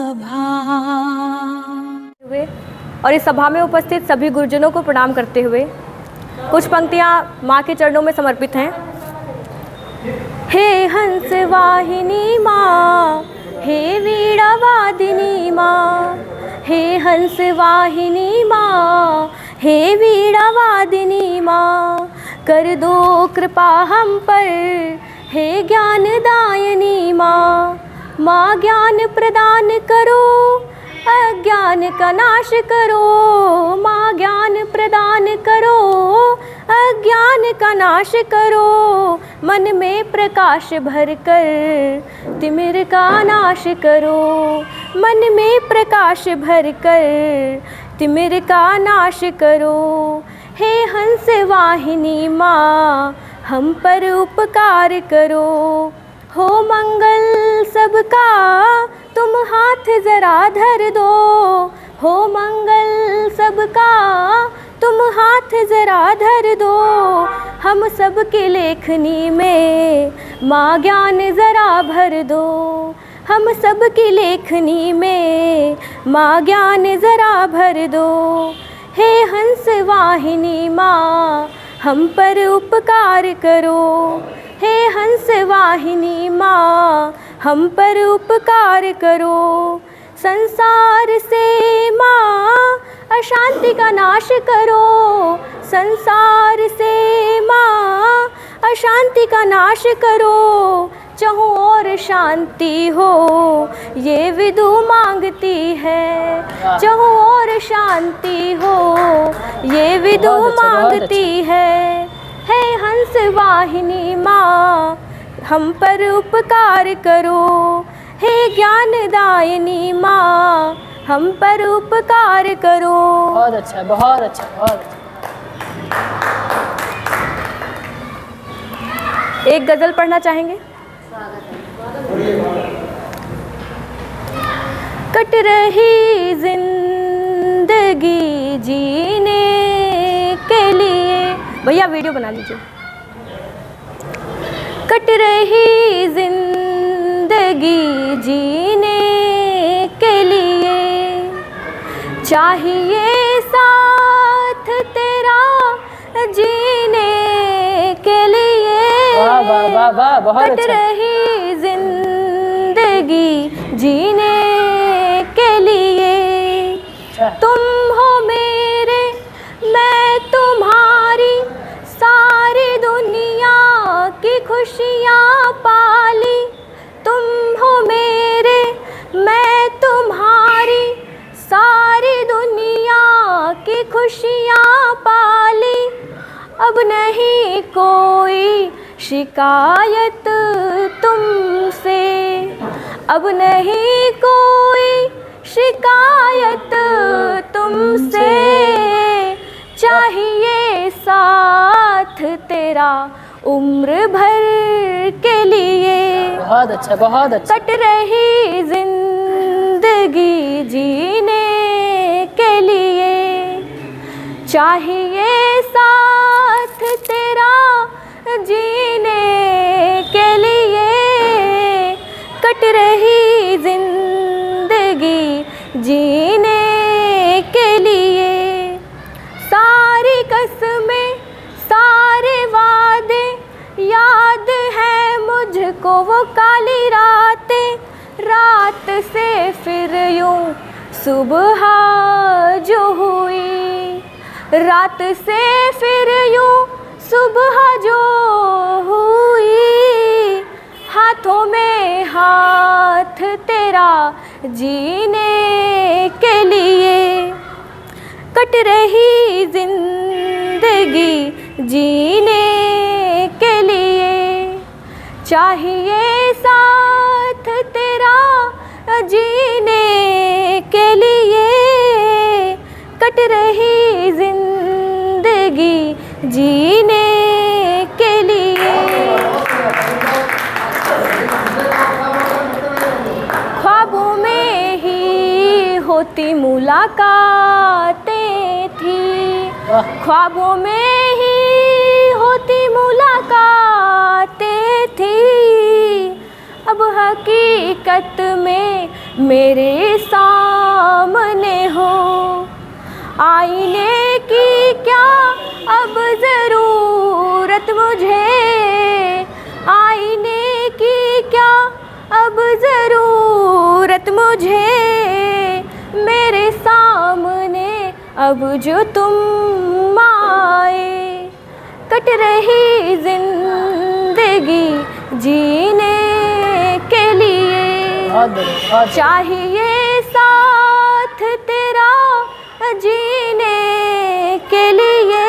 सभा। और इस सभा में उपस्थित सभी गुरुजनों को प्रणाम करते हुए कुछ पंक्तियाँ माँ के चरणों में समर्पित हैं। हे हंस वाहिनी माँ, हे वीणा वादिनी माँ, हे हंस वाहिनी माँ, हे वीणा वादिनी माँ, कर दो कृपा हम पर, हे ज्ञान दायिनी माँ। माँ ज्ञान प्रदान करो, अज्ञान का नाश करो। माँ ज्ञान प्रदान करो, अज्ञान का नाश करो। मन में प्रकाश भर कर तिमिर का नाश करो। मन में प्रकाश भर कर तिमिर का नाश करो। हे हंस वाहिनी माँ, हम पर उपकार करो। हो मंगल सबका तुम हाथ जरा धर दो। हो मंगल सबका तुम हाथ जरा धर दो। हम सब की लेखनी में माँ ज्ञान जरा भर दो। हम सब की लेखनी में माँ ज्ञान जरा भर दो। हे हंस वाहिनी माँ, हम पर उपकार करो। हे हंस वाहिनी माँ, हम पर उपकार करो। संसार से माँ अशांति का नाश करो। संसार से माँ अशांति का नाश करो। चाहूँ और शांति हो ये विदु मांगती है। चाहूँ और शांति हो ये विदु मांगती है। हे हंस वाहिनी माँ, हम पर उपकार करो। हे ज्ञान दायिनी माँ, हम पर उपकार करो। बहुत अच्छा, बहुत अच्छा, बहुत अच्छा। एक गजल पढ़ना चाहेंगे? कट रही जिंदगी जीने के लिए, भैया वीडियो बना लीजिए। कट रही जिंदगी जीने के लिए, चाहिए साथ तेरा जीने के लिए। वाह वाह वाह वाह, बहुत कट अच्छा। रही जिंदगी जीने के लिए। तुम हो मेरे, मैं तुम्हारी, सारी दुनिया की खुशियाँ पाली। तुम हो मेरे, मैं तुम्हारी, सारी दुनिया की खुशियाँ पाली। अब नहीं कोई शिकायत तुमसे, अब नहीं कोई शिकायत तुमसे। चाहिए साथ तेरा उम्र भर के लिए। बहुत अच्छा, बहुत अच्छा। कट रही जिंदगी जीने के लिए, चाहिए साथ तेरा जीने के लिए। कट रही जिंदगी जीने के लिए। सारी कसमें, सारे वादे, याद है मुझको वो काली रातें। रात से फिर यूं सुबह जो हुई, रात से फिर यूं सुबह जो हुई। हाथों में हाथ तेरा जीने के लिए। कट रही जिंदगी जीने के लिए, चाहिए साथ तेरा जीने के लिए। कट रही जिंदगी जीने के लिए। ख्वाबों में ही होती मुलाकातें थी। ख्वाबों में ही होती मुलाकातें थी। अब हकीकत में मेरे सामने हो। आईने की क्या अब ज़रूरत मुझे, आईने की क्या अब ज़रूरत मुझे, मेरे सामने अब जो तुम आए। कट रही जिंदगी जीने के लिए, बहुत बढ़िया, चाहिए साथ तेरा जीने के लिए।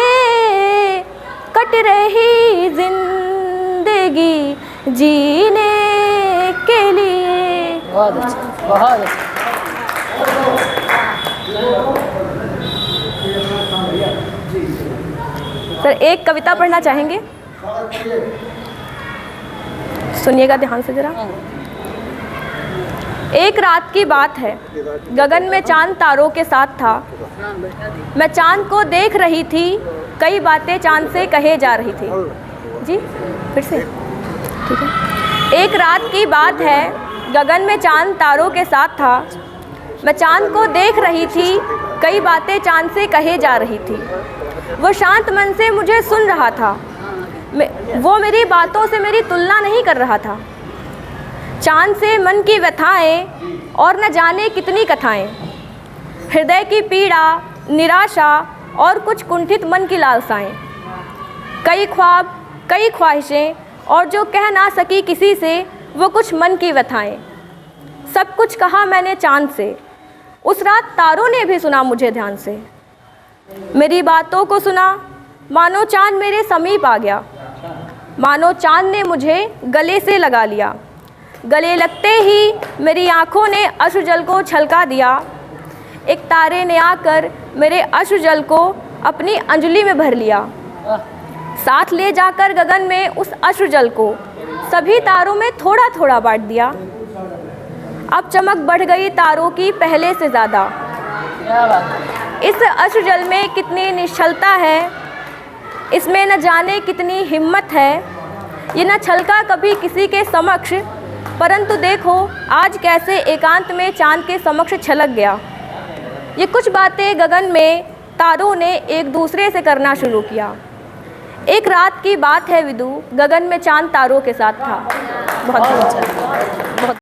कट रही जिंदगी जीने के लिए। बहुत अच्छा, बहुत अच्छा। सर एक कविता पढ़ना चाहेंगे? सुनिएगा ध्यान से जरा। एक रात की बात है, गगन में चांद तारों के साथ था। मैं चांद को देख रही थी, कई बातें चांद से कहे जा रही थी। जी फिर से, ठीक है। एक रात की बात है, गगन में चांद तारों के साथ था। मैं चांद को देख रही थी, कई बातें चांद से कहे जा रही थी। वो शांत मन से मुझे सुन रहा था, वो मेरी बातों से मेरी तुलना नहीं कर रहा था। चांद से मन की व्यथाएं और न जाने कितनी कथाएं, हृदय की पीड़ा, निराशा और कुछ कुंठित मन की लालसाएं, कई ख्वाब, कई ख्वाहिशें और जो कह ना सकी किसी से वो कुछ मन की व्यथाएं। सब कुछ कहा मैंने चांद से, उस रात तारों ने भी सुना मुझे ध्यान से। मेरी बातों को सुना, मानो चांद मेरे समीप आ गया, मानो चांद ने मुझे गले से लगा लिया। गले लगते ही मेरी आँखों ने अश्रु जल को छलका दिया। एक तारे ने आकर मेरे अश्रु जल को अपनी अंजलि में भर लिया। साथ ले जाकर गगन में उस अश्रु जल को सभी तारों में थोड़ा थोड़ा बांट दिया। अब चमक बढ़ गई तारों की पहले से ज़्यादा। क्या बात है। इस अश्रु जल में कितनी निश्चलता है, इसमें न जाने कितनी हिम्मत है। ये न छलका कभी किसी के समक्ष, परंतु देखो आज कैसे एकांत में चांद के समक्ष छलक गया। ये कुछ बातें गगन में तारों ने एक दूसरे से करना शुरू किया। एक रात की बात है विदु, गगन में चांद तारों के साथ था। बहुत अच्छा।